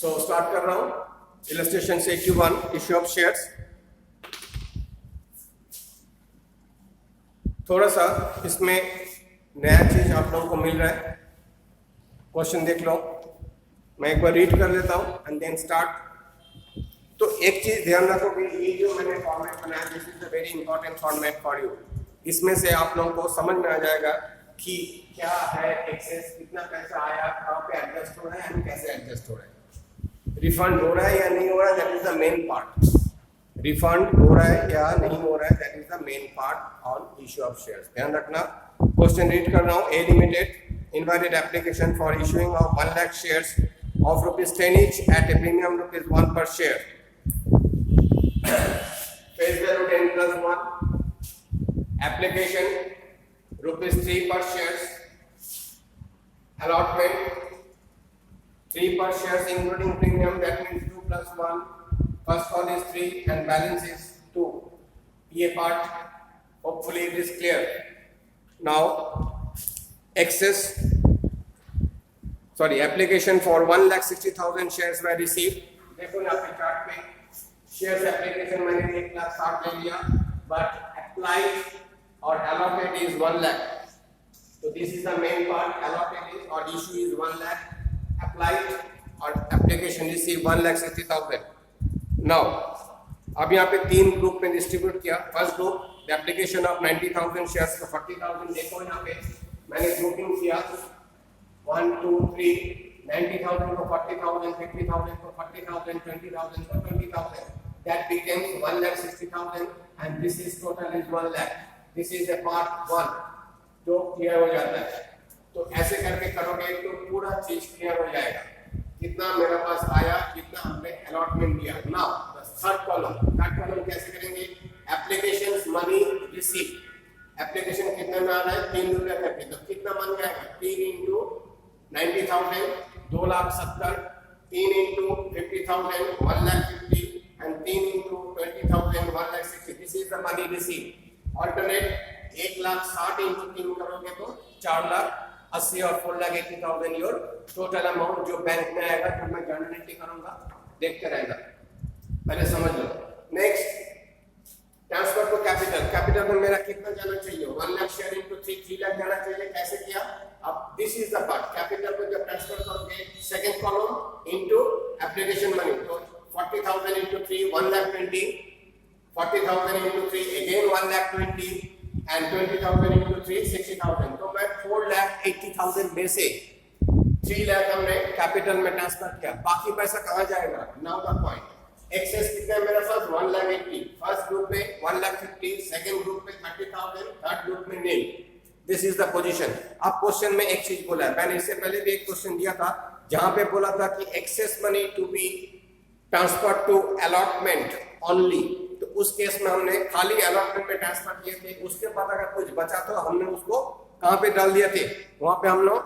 So start कर रहा हूं इलस्ट्रेशन से Q1 इश्यू ऑफ शेयर्स। थोड़ा सा इसमें नया चीज आप लोगों को मिल रहा है। क्वेश्चन देख लो, मैं एक बार रीड कर लेता हूं एंड देन स्टार्ट। तो एक चीज ध्यान रखो कि ये जो मैंने फॉर्मेट बनाया, this is a very important format for you. इसमें से आप लोगों को समझ में आ जाएगा कि क्या है एक्सेस, कितना पैसा आया, कहाँ पे एडजस्ट हो रहा है एंड कैसे एडजस्ट हो रहा है, रिफंड हो रहा है या नहीं हो रहा है, that is the main part. Refund हो रहा है या नहीं हो रहा है, that is the main part on issue of shares. ध्यान रखना। क्वेश्चन रीड कर रहा हूँ। ए limited invited application for issuing of 1 lakh shares of ₹10 each at a premium ₹1 per share. Face value 10 plus 1. Application ₹3 per shares. Allotment 3 per shares including premium, that means 2 plus 1. First call is 3 and balance is 2. ये part hopefully it is clear. Now application for 1,60,000 shares were received. देखो यहाँ पे chart में shares application मैंने 1,60,000 ले लिया, but applied और allotted is 1 lakh. So this is the main part. Allotted is or issue is 1 lakh. Applied और application received 1,60,000. Now अब यहाँ पे 3 ग्रुप में डिस्ट्रीब्यूट किया। First group the application of 90,000 shares को 40,000। देखो यहाँ पे मैंने ग्रुपिंग किया 1 2 3, 90,000 को 40,000, 50,000 को 40,000, 20,000 को 20,000, that becomes 1,60,000 and this is total is 1 lakh. This is a part 1 जो क्लियर हो जाता है। तो ऐसे करके करोगे तो पूरा चीज क्लियर हो जाएगा, कितना मेरे पास आया, कितना हमने अलॉटमेंट दिया। नाउ थर्ड कॉलम कैसे करेंगे? Applications money receive. एप्लीकेशन कितने में आ रहा है? 3 रुपया करके, तो कितना बन जाएगा? 3 into 90,000 2,70,000, 3 into 50,000 1,50,000 and 3 into 20,000 1,60,000। This is the money receive. Alternate 1,60,000 into 3 करोगे तो 4,80,000 और 4,80,000 योर टोटल अमाउंट जो बैंक में आएगा। जब मैं जनरेट करूंगा देखते रहेगा, पहले समझ लो। नेक्स्ट ट्रांसफर टू कैपिटल में मेरा कितना जाना चाहिए? 1 लाख शेयर इंटू 3 लाख जाना चाहिए। कैसे किया? अब this is the part. Capital को जब ट्रांसफर करोगे second column into application money, तो 40,000 into 3 1,20,000, 40,000 into 3 again 1,20,000 and 20,000 into 3 60,000। तो मैं 4,80,000 में से 3 लाख हमने कैपिटल में ट्रांसफर किया। बाकी पैसा कहाँ जाएगा? Now the point. एक्सेस कितना है मेरे पास? 1,80,000। फर्स्ट ग्रुप में 1,50,000, सेकंड ग्रुप में 30,000, थर्ड ग्रुप में नहीं। This is the position. अब क्वेश्चन में एक चीज बोला है, मैंने इससे पहले भी एक क्वेश्चन दिया था जहां पे बोला था कि excess money to be transfer to allotment only. तो उस केस में हमने खाली अलॉटमेंट में ट्रांसफर किए थे। उसके बाद अगर कुछ बचा तो हमने उसको कहां पे डाल दिए थे? वहां पे हम लोग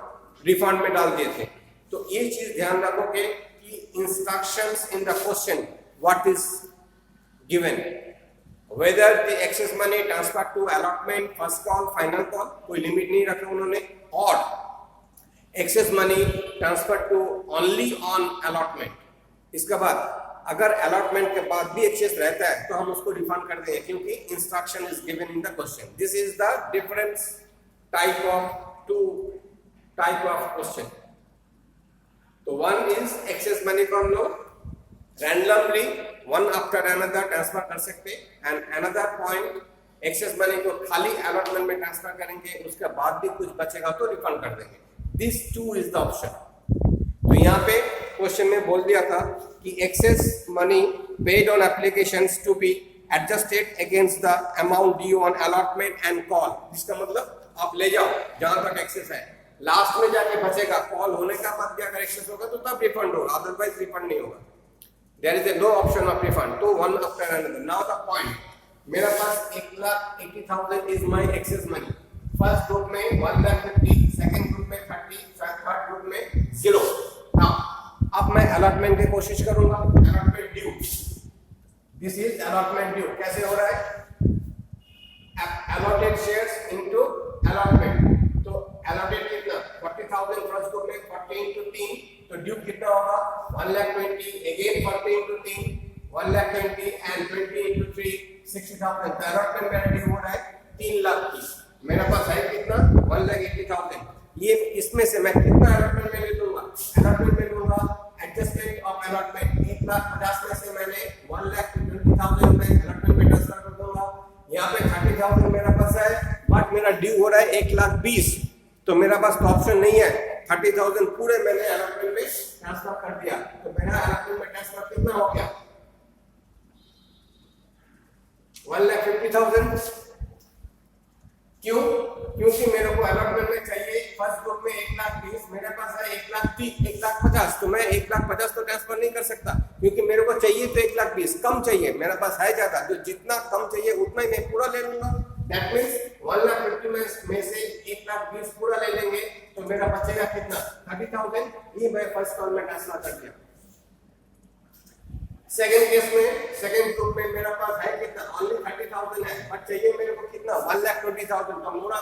रिफंड में डाल दिए थे। तो ये चीज ध्यान रखोगे कि instructions in the question what is given, whether the excess money transfer to allotment, first call, final call, कोई लिमिट नहीं रखे उन्होंने, और excess money transfer to only on allotment। इसके बाद अगर allotment के बाद भी excess रहता है तो हम उसको रिफंड कर देंगे, क्योंकि instruction is given in the question। This is the difference type of two type of question। तो one is excess money को हम लोग randomly one after another transfer कर सकते, and another point excess money को खाली अलॉटमेंट में transfer करेंगे, उसके बाद भी कुछ बचेगा तो रिफंड कर देंगे। This too is the option. तो यहाँ पे क्वेश्चन में बोल दिया था कि excess money paid on applications to be adjusted against the amount due on allotment and call. इसका मतलब आप ले जाओ जहां तक एक्सेस है, लास्ट में जाके बचेगा। कॉल होने का बाद भी अगर एक्सेस होगा तो तब रिफंड होगा, अदरवाइज रिफंड नहीं होगा। There is a no option of refund. तो one after another. Now the point. मेरा पास 1,80,000 is my excess money. First group में 1,50,000, second group में 30, third group में 0. Now अब मैं allotment की कोशिश करूँगा। Allotment due. This is allotment due. कैसे हो रहा है? Allotted shares into allotment. तो allotted कितना? 40,000 first group में, 40 into 3 तो ड्यू कितना होगा 1,20,000 अगेन 40 into 3 1,20,000 and 20 into 3 60,000 तो अलॉटमेंट मेरा ड्यू हो रहा है 3 लाख की मेरे पास है कितना 1,80,000 ये इसमें से मैं कितना अलॉटमेंट में ले लूंगा अलॉटमेंट में लूंगा एडजस्टमेंट ऑफ अलॉटमेंट 1,50,000 में से मैंने 1,20,000 में अलॉटमेंट में ट्रांसफर कर दूंगा यहाँ पे 30,000 मेरा पास है बट मेरा ड्यू हो रहा है 1,20,000 तो मेरा पास तो ऑप्शन नहीं है 30,000 पूरे मैंने अलॉटमेंट में ट्रांसफर कर दिया तो मेरा अलॉटमेंट में ट्रांसफर कितना हो गया 1,50,000 क्यों क्योंकि मेरे को अलॉटमेंट में चाहिए फर्स्ट ग्रुप में 1,20,000 मेरे पास है 1,50,000 तो मैं 1,50,000 तो ट्रांसफर नहीं कर सकता क्योंकि मेरे को चाहिए तो 1,20,000 कम चाहिए मेरे पास है ज्यादा जो जितना कम चाहिए उतना ही मैं पूरा ले लूंगा दैट मींस 1,50,000 में से 1,20,000 पूरा ले लेंगे तो मेरा बचेगा कितना 30,000 ये मैं फर्स्ट कॉल में ट्रांसफर कर दिया सेकंड केस में सेकंड ग्रुप में मेरा पास है कितना ओनली 30,000 है बट चाहिए मेरे को कितना 1,20,000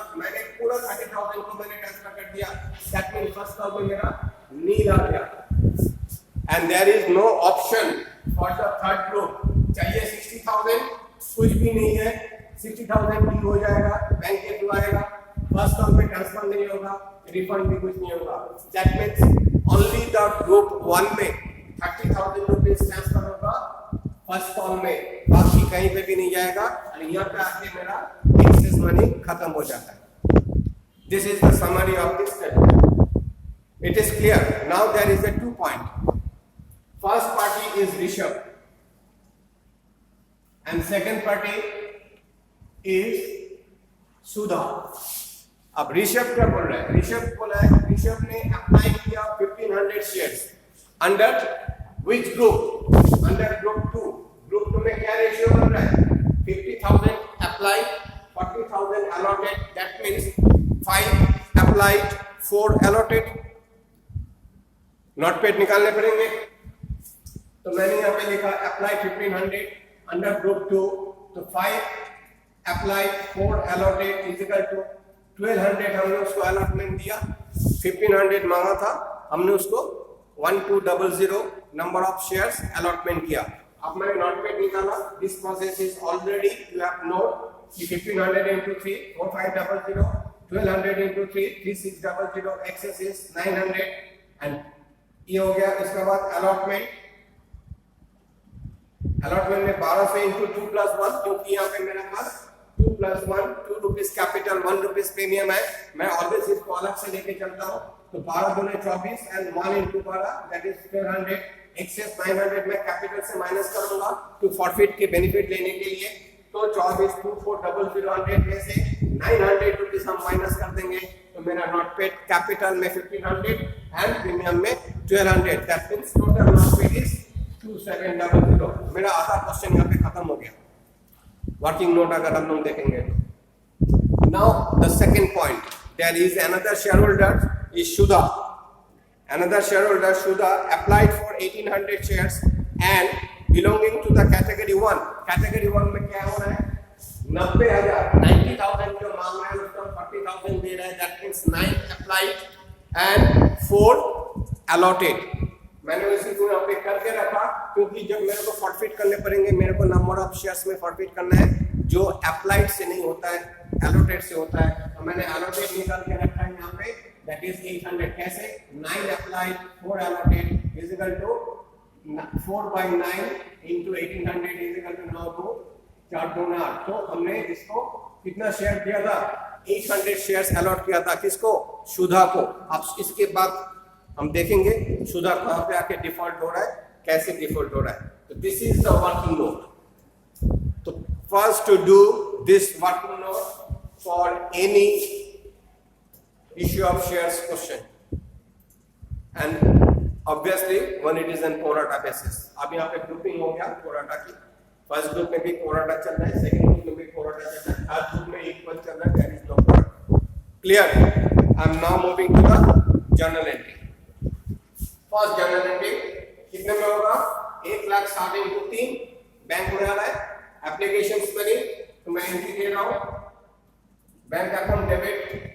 तो मैंने पूरा 30,000 को मैंने ट्रांसफर कर दिया दैट मींस फर्स्ट कॉल में मेरा नील आ गया and there is no option for the third group चाहिए 60,000 कुछ भी नहीं है 60,000 भी हो जाएगा बैंक के थ्रू आएगा फर्स्ट कॉल में ट्रांसफर नहीं होगा रिफंड भी कुछ नहीं होगा that means only the group 1 में 30,000 रुपीस ट्रांसफर होगा फर्स्ट कॉल में बाकी कहीं पे भी नहीं जाएगा और यहाँ पे आके मेरा एक्सेस मनी खत्म हो जाता है this is the summary of this statement it is clear now there is a 2 point first party is Rishabh and second party is Sudha अब ऋषभ क्या बोल रहा है ऋषभ बोला है ऋषभ ने अप्लाई किया 1,500 shares under which group under group 2 group 2 में क्या रेशियो बन रहा है 50,000 applied 40,000 allotted that means 5 applied 4 allotted not paid निकालने पड़ेंगे तो मैंने यहाँ पे लिखा applied 1,500 under group 2 तो 5 applied 4 allotted is equal to 1,200 हमने उसको allotment दिया 1,500 मांगा था हमने उसको 1,200 number of shares allotment किया अब मैंने नॉट पेड निकाला this process is already you have note कि 1,500 into 3 4,500 1,200 into 3 3,600 excess is 900 and ये हो गया इसके बाद अलॉटमेंट में 12 से into 2 plus 1 क्योंकि यहाँ पे मेरे पास 2 plus 1 2 rupees capital 1 rupees premium है मैं ऑलवेज इसको अलग से लेके चलता हूँ तो 12 दूने 24 and 1 into 12 that is 1,200 excess 900 में कैपिटल से माइनस करूंगा टू फॉरफिट के बेनिफिट लेने के लिए तो 24 24,000 में से 900 रुपीस हम माइनस कर देंगे तो मेरा नॉट पेड कैपिटल में 1,500 एंड प्रीमियम में 1,200 that means total not paid is 2,700 मेरा आधा क्वेश्चन यहाँ पे खत्म हो गया वर्किंग नोट अगर हम लोग देखेंगे now the second point there is another shareholder is Shudha. Another shareholder Shudha applied for 1,800 shares and belonging to the category 1. Category 1 में क्या हो रहा है 90,000 90,000 जो मांग रहा है उसको 40,000 दे रहा है that means 9 applied and 4 allotted. मैंने इसी को यहाँ पे करके रखा क्योंकि जब मेरे को फॉरफिट करने पड़ेंगे मेरे को नंबर ऑफ शेयर्स में फॉरफिट करना है जो अप्लाइड से नहीं होता है एलोटेड से होता है तो मैंने एलोटेड निकाल के रखा है यहाँ पे that is 800 कैसे 9 applied 4 allotted is equal to 4 by 9 into 1,800 is equal to now to 4 दूना 8 तो हमने इसको कितना शेयर दिया था 800 शेयर्स अलॉट किया था किसको सुधा को अब इसके बाद हम देखेंगे सुधा कहाँ पे आके डिफॉल्ट हो रहा है कैसे डिफॉल्ट हो रहा है तो this is the working note तो first to do this working note for any issue of shares question and obviously when it is in pro rata basis अब यहाँ पे grouping हो गया pro rata की फर्स्ट ग्रुप में भी pro rata चल रहा है सेकंड ग्रुप में भी pro rata चल रहा है थर्ड ग्रुप में इक्वल चल रहा है there is no pro rata clear I am now moving to the journal entry first journal entry कितने में होगा 1,60,000 into 3 बैंक में आ रहा है एप्लीकेशंस बनी तो मैं एंट्री दे रहा हूँ bank account debit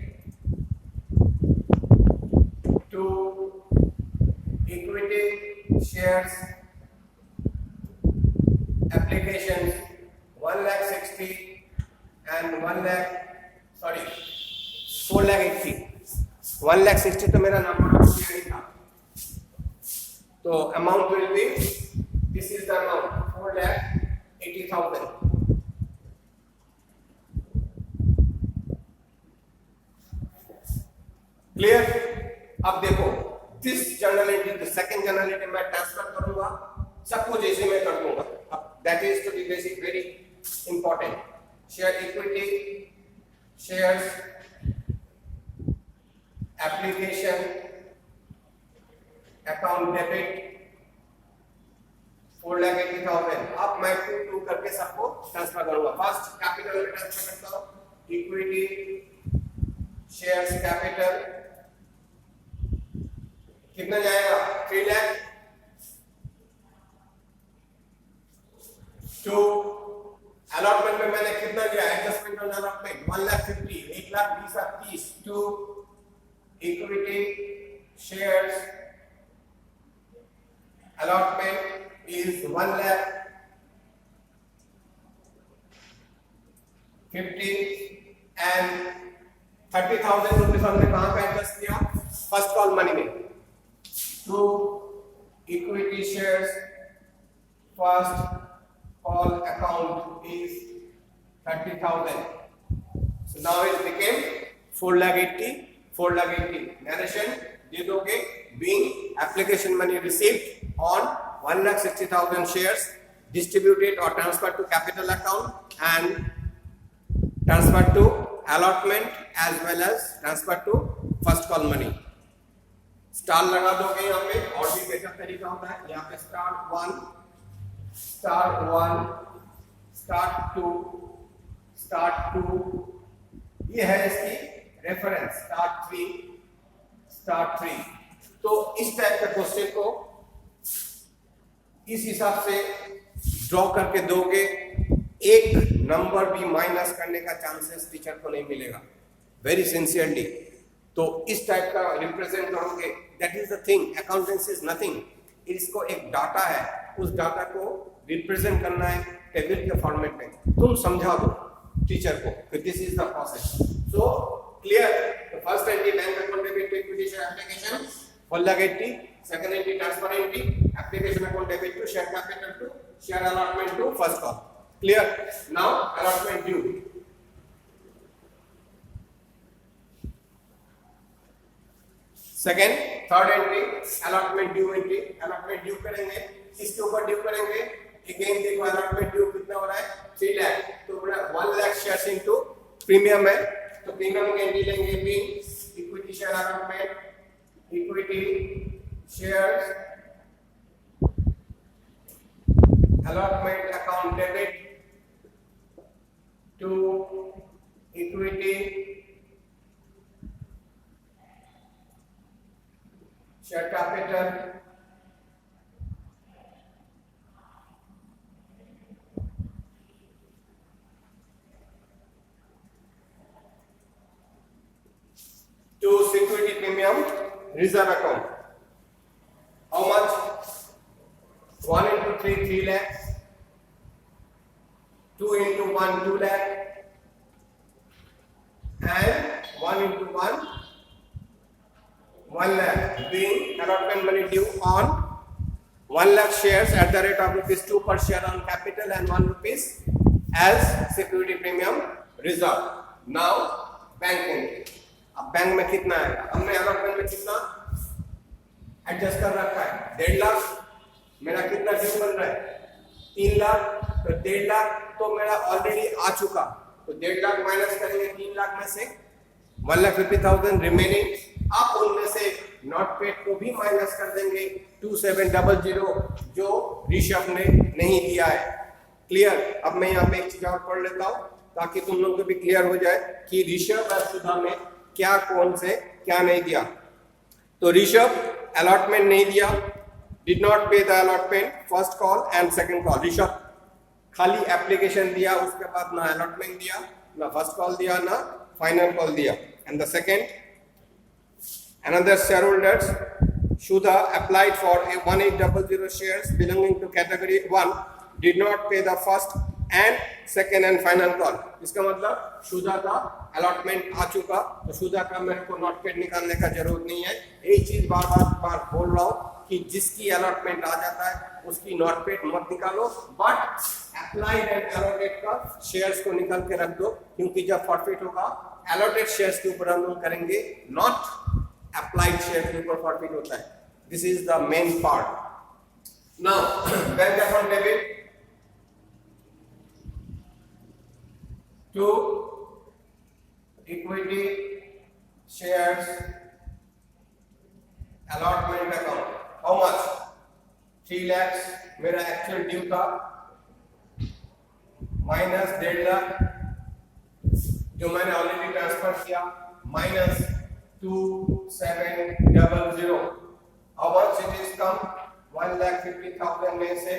to shares applications 1,60,000 and 4,80,000. 1,60,000 तो मेरा नंबर ऑफ शेयर ही था, तो amount will be, this is the amount 4,80,000. Clear? अब देखो this journal entry, second journal entry मैं ट्रांसफर करूंगा, सब कुछ ऐसे मैं कर दूंगा. अब that is to be basic very important. Share equity, shares application, account debit 4,80,000. अब मैं 2 करके सबको ट्रांसफर करूंगा. फर्स्ट कैपिटल में ट्रांसफर करता हूं, इक्विटी शेयर्स कैपिटल कितना जाएगा 3 लाख. 2 अलॉटमेंट में मैंने कितना दिया, adjustment on allotment 1,50,000, 1,20,30. 2 equity shares allotment is 1,50,000 and 30,000 rupees हमने कहां पे एडजस्ट किया, फर्स्ट कॉल मनी में. 2 equity shares first call account is 30,000. so now it became 4,80,000. narration दे दोगे, being application money received on 1,60,000 shares distributed or transferred to capital account and transferred to allotment as well as transferred to first call money. Star लगा दोगे यहाँ पे, और भी बेहतर तरीका होता है. यहाँ पे स्टार 1, स्टार 1, स्टार 2, स्टार 2, ये है इसकी रेफरेंस. Star 3, star 3. तो इस टाइप का क्वेश्चन को इस हिसाब से ड्रॉ करके दोगे, एक नंबर भी माइनस करने का चांसेस टीचर को नहीं मिलेगा, वेरी सिंसियरली. तो इस टाइप का रिप्रेजेंट करोगे, that is the thing. Accountancy is nothing, इसको एक डाटा है, उस डाटा को रिप्रेजेंट करना है टेबल के फॉर्मेट में. तुम समझा दो टीचर को कि this is the process. So clear? First entry bank account debit to equity share application 1,80,000. second entry transfer entry, application account debit to share capital to share allotment to first call. Clear? Now allotment due. Second, third entry allotment due entry. allotment due करेंगे, इसके ऊपर due करेंगे. again देखो allotment due कितना हो रहा है 3 लाख. तो 1 लाख shares into प्रीमियम है, तो प्रीमियम की एंट्री लेंगे being equity share allotment, equity shares allotment account debit to equity share capital to security premium reserve account. How much? 1 into 3, 3 lakhs. 2 into 1, 2 lakh. And 1 into 1, 1 lakh. Being allotment money due on 1 lakh shares at the rate of ₹2 per share on capital and 1 rupees as security premium reserve. Now bank entry. अब bank में कितना आएगा? हमने allotment में कितना adjust कर रखा है 1.5 लाख. मेरा कितना ड्यू बन रहा है 3 लाख. तो 1.5 लाख तो मेरा ऑलरेडी आ चुका, तो 1.5 लाख माइनस करेंगे 3 लाख में से 1,50,000 रिमेनिंग. आप उनमें से नॉट पेड को भी माइनस कर देंगे 2700 जो ऋषभ ने नहीं दिया है. क्लियर? अब मैं यहाँ पे एक चीज और पढ़ लेता हूँ ताकि तुम लोग को भी क्लियर हो जाए कि ऋषभ और सुधा में क्या कौन से क्या नहीं दिया. तो ऋषभ अलॉटमेंट नहीं दिया, डिड नॉट पे the allotment first call and second call. Rishabh खाली एप्लीकेशन दिया, उसके बाद ना अलॉटमेंट दिया, ना फर्स्ट कॉल दिया, ना फाइनल कॉल दिया. And the second, another share holders Shudha applied for a 1800 shares belonging to category 1 did not pay the first and second and final call. इसका मतलब शुदा का अलॉटमेंट आ चुका, तो शुदा का मेरे को नॉट पेड निकालने का जरूरत नहीं है। एक चीज बार बार बोल रहा हूँ कि जिसकी अलॉटमेंट आ जाता है उसकी नॉट पेड मत निकालो, बट अप्लाइड एंड अलॉटेड का शेयर्स को निकाल के रख दो, क्योंकि जब फॉरफिट होगा अलॉटेड शेयर्स के ऊपर हम लोग करेंगे, नॉट अप्लाइड शेयर के ऊपर फॉरफिट होता है। This is the main part. Now bank account debit to equity shares allotment account, how much? 3 lakhs मेरा एक्चुअल ड्यू था, माइनस 1.5 लाख जो मैंने ऑलरेडी ट्रांसफर किया, minus 2700। how much it is come? 1,50,000 में से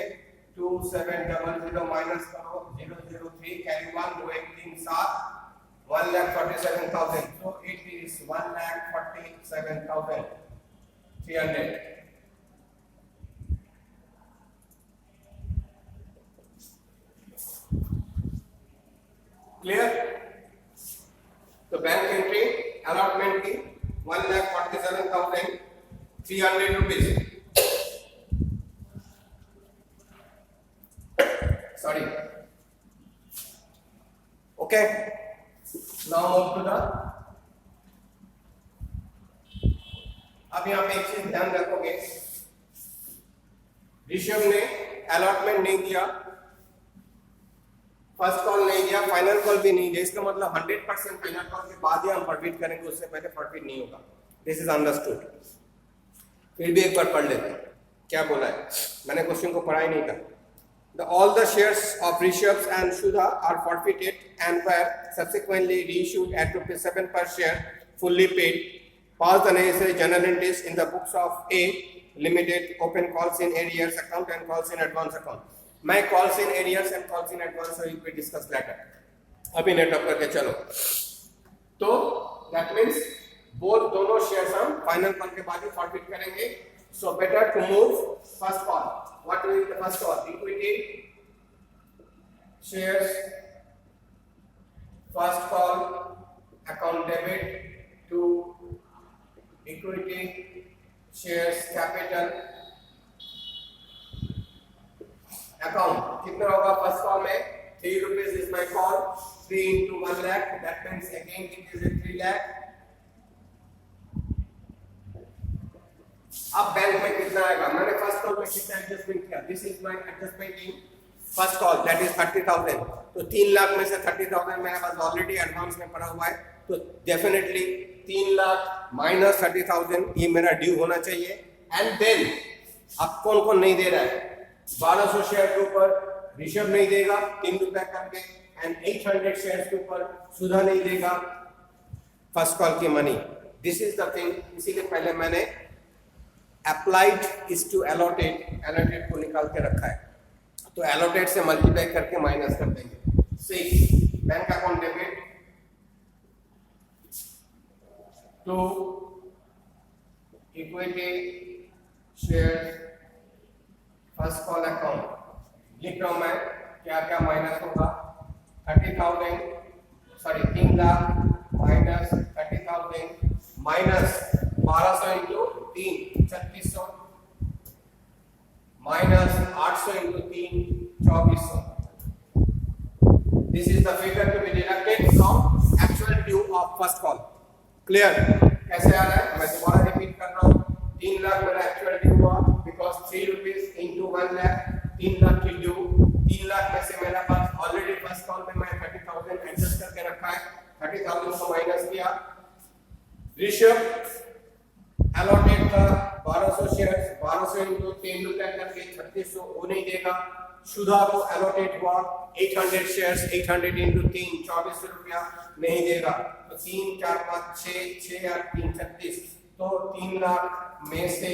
2700 माइनस करो 003, carry 1 2 1 3 7, 1,47,000, so it is 1,47,300। Clear? तो bank entry allotment की 1,47,300 rupees, sorry, okay, now move to the, अब यहाँ पे एक चीज ध्यान रखोगे, ऋषभ ने अलॉटमेंट नहीं दिया, फर्स्ट कॉल नहीं दिया, फाइनल कॉल भी नहीं दिया, इसका मतलब 100% फाइनल कॉल के बाद ही हम फॉरफिट करेंगे, उससे पहले फॉरफिट नहीं होगा। This is understood. फिर भी एक बार पढ़ लेते हैं क्या बोला है, मैंने क्वेश्चन को पढ़ा ही नहीं था। All the shares of Rishabh and Shudha are forfeited and were subsequently reissued at ₹7 per share, fully paid. Pass the necessary journal entries in the books of A Limited, open calls in arrears account and calls in advance account. मैं calls in arrears and calls in advance will be discussed later. अभी net up करके चलो। तो that means both दोनों shares हम final call के बाद ही forfeit करेंगे। So better to move first call. What will be the first call? Equity shares first call account debit to equity shares capital account. कितना होगा फर्स्ट कॉल में? 3 rupees is my call. 3 into 1 lakh. That means again it is 3 lakh. अब bank में कितना आएगा? मैंने first call में कितना एडजस्टमेंट किया? This is my adjustment in first call, that is 30,000। तो 3 लाख में से 30,000 मेरे पास ऑलरेडी एडवांस में पड़ा हुआ है, तो डेफिनेटली 3 लाख माइनस 30,000 ये मेरा ड्यू होना चाहिए। एंड देन अब कौन कौन नहीं दे रहा है? 1200 शेयर के ऊपर ऋषभ नहीं देगा 3 रुपए करके, एंड 800 शेयर के ऊपर सुधा नहीं देगा फर्स्ट कॉल की money. This is the thing, इसीलिए पहले मैंने applied is to allotted, allotted को निकाल के रखा है, तो अलॉटेड से मल्टीप्लाई करके माइनस कर देंगे। 6 bank account debit to equity share first call account. लिख रहा हूं मैं क्या क्या माइनस होगा। 30,000 sorry 3 lakh minus 30,000 minus 1200 into 3 3600 minus 800 into 3 2400। This is the figure to be deducted from actual due of first call. Clear? कैसे आ रहा है मैं दोबारा रिपीट कर रहा हूं। 3 लाख मेरा एक्चुअल ड्यू हुआ because 3 rupees into 1 lakh, 3 lakh की ड्यू। 3 लाख में से मेरा पास ऑलरेडी फर्स्ट कॉल में मैं 30,000 एडजस्ट करके रखा है, 30,000 को माइनस किया। ऋषभ अलॉटेड था 1200 शेयर, 1200 इंटू 3 रुपए करके 3600 वो नहीं देगा। शुदा को अलॉटेड हुआ 800 शेयर्स, 800 इंटू 3 2400 रुपया नहीं देगा। तो 3 4 5 6 6 8 3 36, तो 3 लाख में से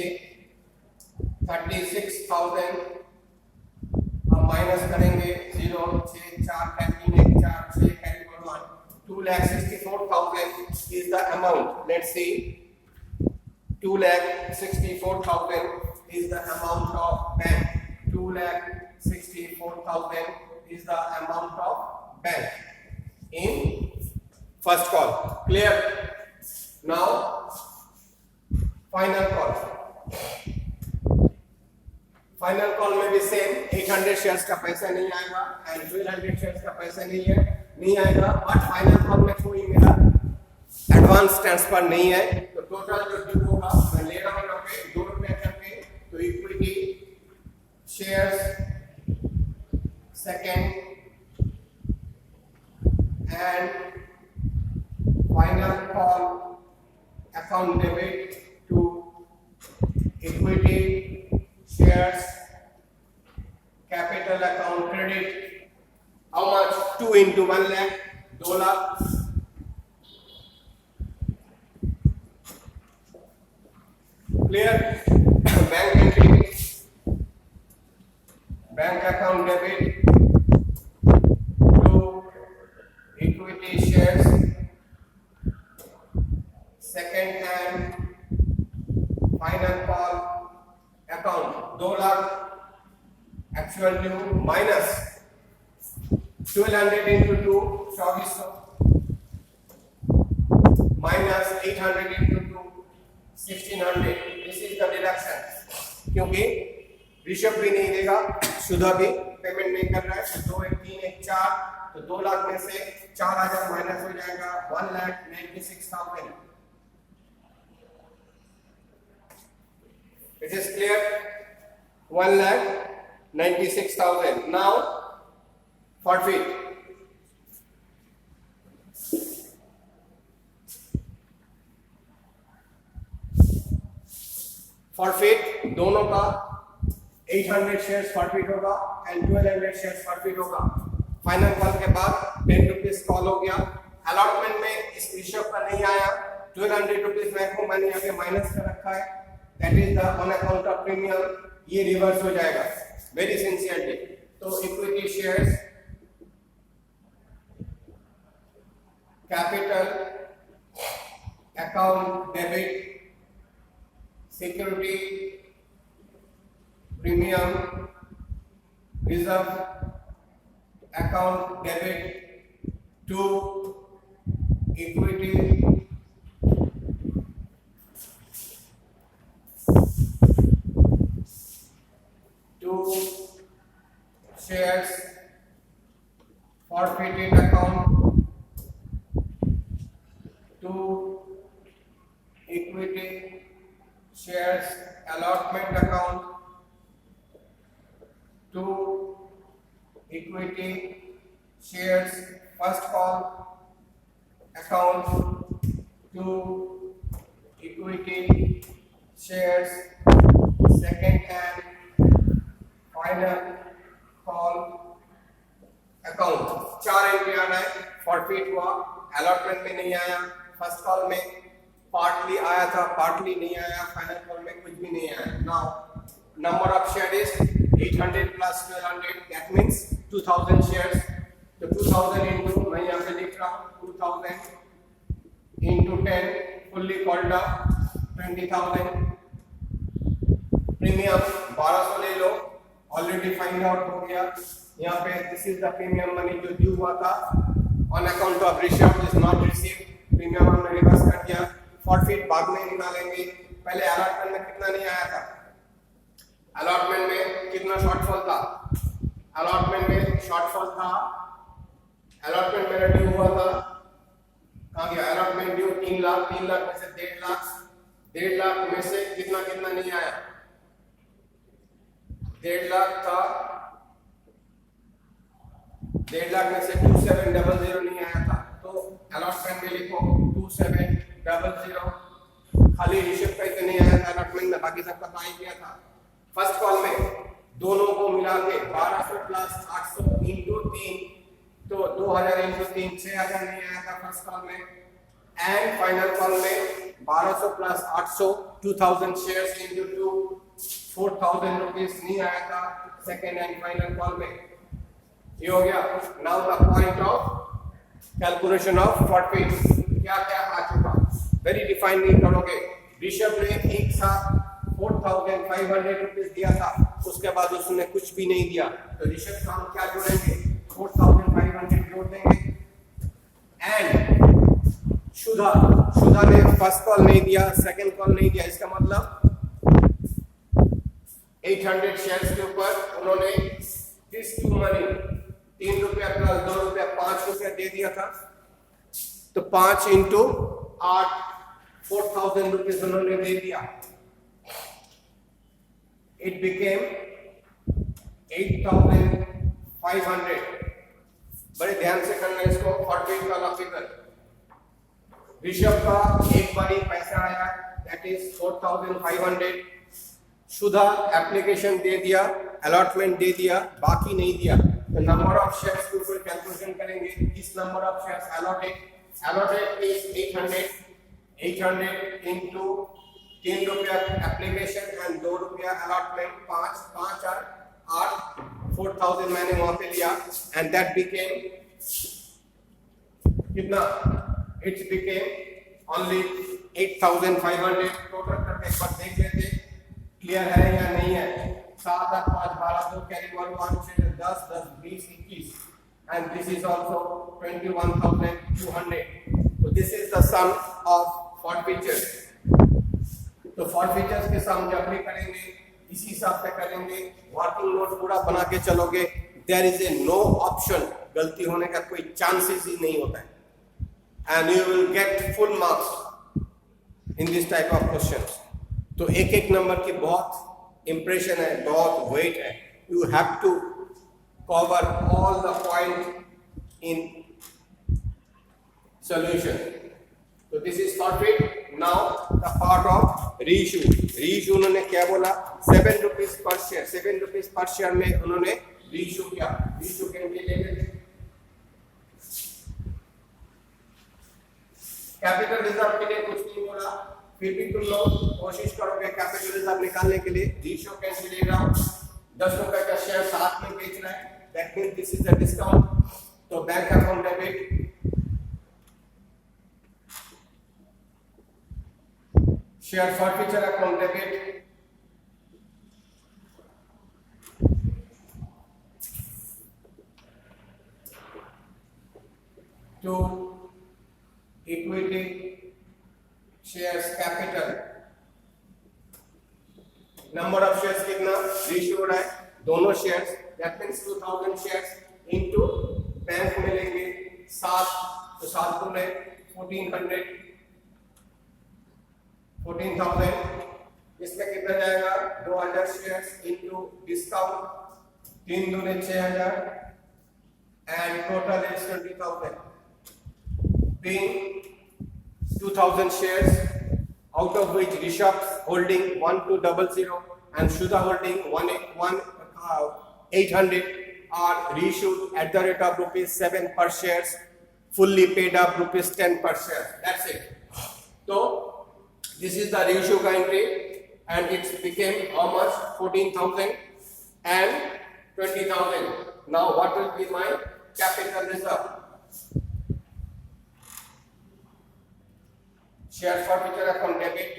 36,000 हम माइनस करेंगे 0 6 4 3 1 4 6 carry 1 2,64,000 is the amount. Let's see 2,64,000 is the amount of bank. 2,64,000 is the amount of bank in first call. Clear? Now final call. Final call में भी सेम 800 शेयर्स का पैसा नहीं आएगा एंड 1200 शेयर्स का पैसा नहीं आएगा, बट फाइनल कॉल में कोई मेरा एडवांस ट्रांसफर नहीं है, तो टोटल जो ड्यू होगा मैं ले रहा हूँ यहाँ पे 2 रुपए करके, तो equity shares second and final call account debit to equity shares capital account credit. How much? 2 into 1 lakh, 2 lakh. Clear? Bank entry, bank account debit to equity shares second hand final call account 2 lakh actual due minus 1200 into 2 2400 minus 800 into 2 1600. This is the deduction. क्योंकि ऋषभ भी नहीं देगा, सुधा भी payment नहीं कर रहा है, 2 1 3 1 4, तो 2 लाख में से 4000 माइनस हो जाएगा 1,96,000. It is clear? 1,96,000. Now, forfeit. Forfeit दोनों का 800 शेयर्स फॉरफिट होगा एंड 1200 शेयर्स फॉरफिट होगा. फाइनल कॉल के बाद 10 रुपीज कॉल हो गया. अलॉटमेंट में इस ऋषभ का नहीं आया, 1200 रुपीज मैंने यहाँ पे माइनस कर रखा है. That is the on account of premium, ये रिवर्स हो जाएगा वेरी सिंसियरली. तो equity shares capital account debit security premium reserve account debit to equity shares forfeited account to equity shares allotment account to equity shares first call account to equity shares second hand final call account. 4 entry आना है. Forfeit हुआ, allotment में नहीं आया, first call में partly आया था, partly नहीं आया, फाइनल कॉल में कुछ भी नहीं आया. Now number of share is 800 plus 1200, that means 2000 shares. तो 2000 इनटू, मैं यहाँ पे लिख रहा हूँ 2000 into 10 fully called up 20,000. Premium 1200 ले लो, ऑलरेडी फाइंड आउट हो गया. यहाँ पे this is the premium money जो ड्यू हुआ था on account of Rishabh is not received. Premium हमने रिवर्स कर दिया. फॉरफिट बाद में निकालेंगे. पहले अलॉटमेंट में कितना नहीं आया था, अलॉटमेंट में कितना शॉर्टफॉल था, अलॉटमेंट में शॉर्टफॉल था. अलॉटमेंट मेरा ड्यू हुआ था, कहाँ गया अलॉटमेंट ड्यू 3 लाख. 3 लाख में से 1.5 लाख, 1.5 लाख में से कितना नहीं आया, 1.5 लाख था. 1.5 लाख में से 2700 नहीं आया था, तो अलॉटमेंट में लिखो 2700. खाली ऋषभ का नहीं आया था अलॉटमेंट में, बाकी सबका तो आ ही गया था. फर्स्ट कॉल में दोनों को मिला के 1200 प्लस 800 इंटू 3, तो 2000 इंटू 3 6000 नहीं आया था फर्स्ट कॉल में. एंड फाइनल कॉल में 1200 प्लस 800 2000 शेयर्स इंटू 2 4000 रुपीज नहीं आया था सेकेंड एंड फाइनल कॉल में. ये हो गया. Now the point of calculation of forfeit. क्या क्या आ चुका, वेरी डिफाइन नहीं करोगे, ऋषभ ने एक साथ 4,500 रुपीज दिया था, उसके बाद उसने कुछ भी नहीं दिया, तो ऋषभ का हम क्या जोड़ेंगे, 4,500 जोड़ देंगे। एंड सुधा ने फर्स्ट कॉल नहीं दिया, सेकंड कॉल नहीं दिया, इसका मतलब 800 शेयर्स के ऊपर उन्होंने दिस टू मनी 3 रुपया प्लस 2 रुपया 5 रुपया दे दिया था, तो 5 इंटू 8 4,000 रुपीज उन्होंने दे दिया। It became 8,500। बड़े ध्यान से करना इसको, 40 वाला फिगर। ऋषभ का एक बारी पैसा आया, दैट इज 4,500। सुधा एप्लीकेशन दे दिया, अलॉटमेंट दे दिया, बाकी नहीं दिया, तो नंबर ऑफ शेयर्स के ऊपर कैलकुलेशन करेंगे। इस number of shares allotted is 800 into 3 रुपया एप्लीकेशन एंड 2 रुपया अलॉटमेंट, 5 और 8 4,000 मैंने वहां पे लिया, एंड दैट बिकेम कितना, इट्स बिकेम ओनली 8,500। टोटल करके एक बार देख लेते, क्लियर है या नहीं है। 7 8 5 12 2 carry 1 1 6 10 10 20 21 and this is also 21,200। तो this is the sum of forfeitures. तो फॉरफीचर्स के सम जब भी करेंगे इसी हिसाब से करेंगे, वर्किंग नोट पूरा बना के चलोगे, there is a no option, गलती होने का कोई चांसेस ही नहीं होता है, and you will get full marks in this type of questions. तो एक एक नंबर की बहुत इंप्रेशन है, बहुत वेट है, you have to cover all the point in solution. तो this is perfect. Now the part of reissue. Reissue उन्होंने क्या बोला, 7 rupees per share, 7 rupees per share में उन्होंने रीइश्यू किया। रीइश्यू के लिए ले लेते, कैपिटल रिजर्व के लिए कुछ नहीं बोला, फिर भी तुम लोग कोशिश करोगे कैपिटल रिजर्व निकालने के लिए। रीइश्यू कैसे ले रहा हूं, 10 रुपए का शेयर साथ में बेच रहा है, that means this is a discount. तो bank account debit, share forfeiture account debit, to equity shares capital. Number of shares कितना, रेशियो हो रहा है दोनों shares, that means 2000 shares into bank में लेंगे 7, तो 7 दूने 14,000, इसमें कितना जाएगा 2000 shares into discount 3 दूने 6,000 and total is 20,000, being 2,000 shares, out of which Rishabh holding 1200 and Sudha holding 800 are reissued at the rate of ₹7 per shares, fully paid up ₹10 per share. That's it. So this is the reissue entry, and it became how much, 14,000 and 20,000. Now what will be my capital reserve? Share forfeiture account debit,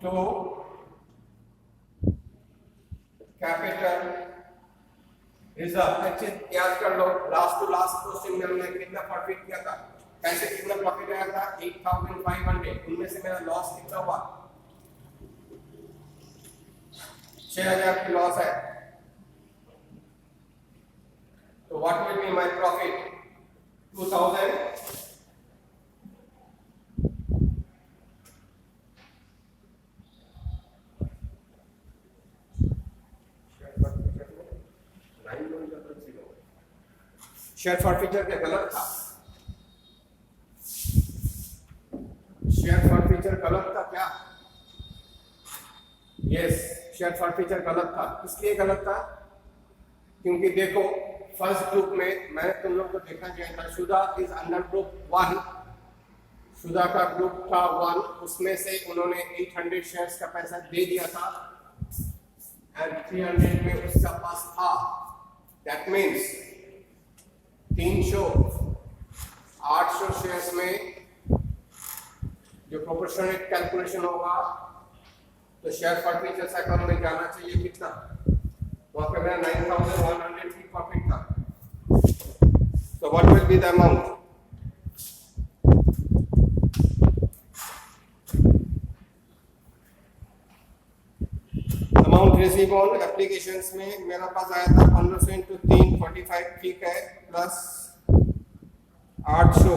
to capital reserve। अच्छे याद कर लो, last to last question में हमने कितना profit किया था, पैसे कितना प्रॉफिट आया था 8,500, उनमें से मेरा लॉस कितना हुआ, 6,000 की लॉस है। तो what will be my profit, 2,000 share forfeiture क्या गलत था, शेयर फॉरफीचर गलत था क्या, यस शेयर फॉरफीचर गलत था। इसलिए गलत था क्योंकि देखो फर्स्ट ग्रुप में मैंने तुम लोग को देखा गया था, सुधा इज अंडर ग्रुप 1, सुधा का ग्रुप था 1, उसमें से उन्होंने 800 शेयर्स का पैसा दे दिया था एंड 300 में उसका पास था, दैट मींस 300 800 शेयर्स में जो प्रोपोर्शनेट कैलकुलेशन होगा तो शेयर फर्नीचर्स अकाउंट में जाना चाहिए कितना, वहां पे मेरा 9100 की प्रॉफिट था। So what will be the amount? Amount received on applications में मेरा पास आया था 1500 इंटू 3 45, ठीक है, प्लस 800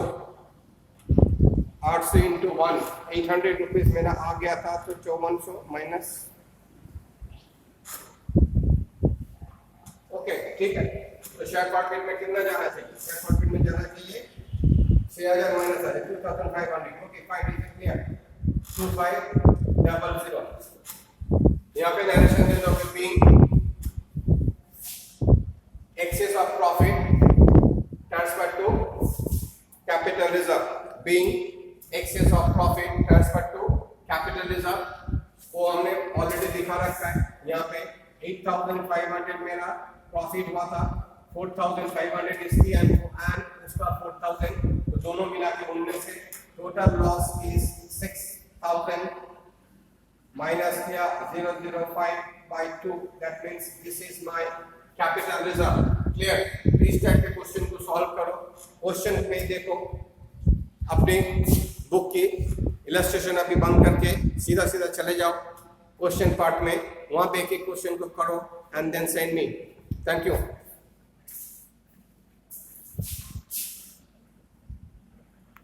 इंटू 1 800 रुपीज मेरा आ गया था, तो 5400 माइनस, ओके ठीक है। तो शेयर मार्केट में कितना जाना चाहिए, शेयर मार्केट में जाना चाहिए 6000 minus 2500, okay fine, is it clear, 2500। यहाँ पे नरेशन दे दो कि being excess of profit transferred to capital reserve, being excess of profit transferred to capital reserve, वो हमने ऑलरेडी दिखा रखा है। यहाँ पे 8500 मेरा प्रॉफिट हुआ था, 4500 इसकी एंड उसका 4000, तो दोनों मिला के उनमें से total loss is 6000 minus here 005/2, that means this is my capital reserve, clear। इस टाइप के क्वेश्चन को सॉल्व करो, क्वेश्चन पे देखो, अपने बुक की इलस्ट्रेशन अभी बंद करके सीधा सीधा चले जाओ क्वेश्चन पार्ट में, वहां पे एक एक क्वेश्चन को करो and then send me. Thank you.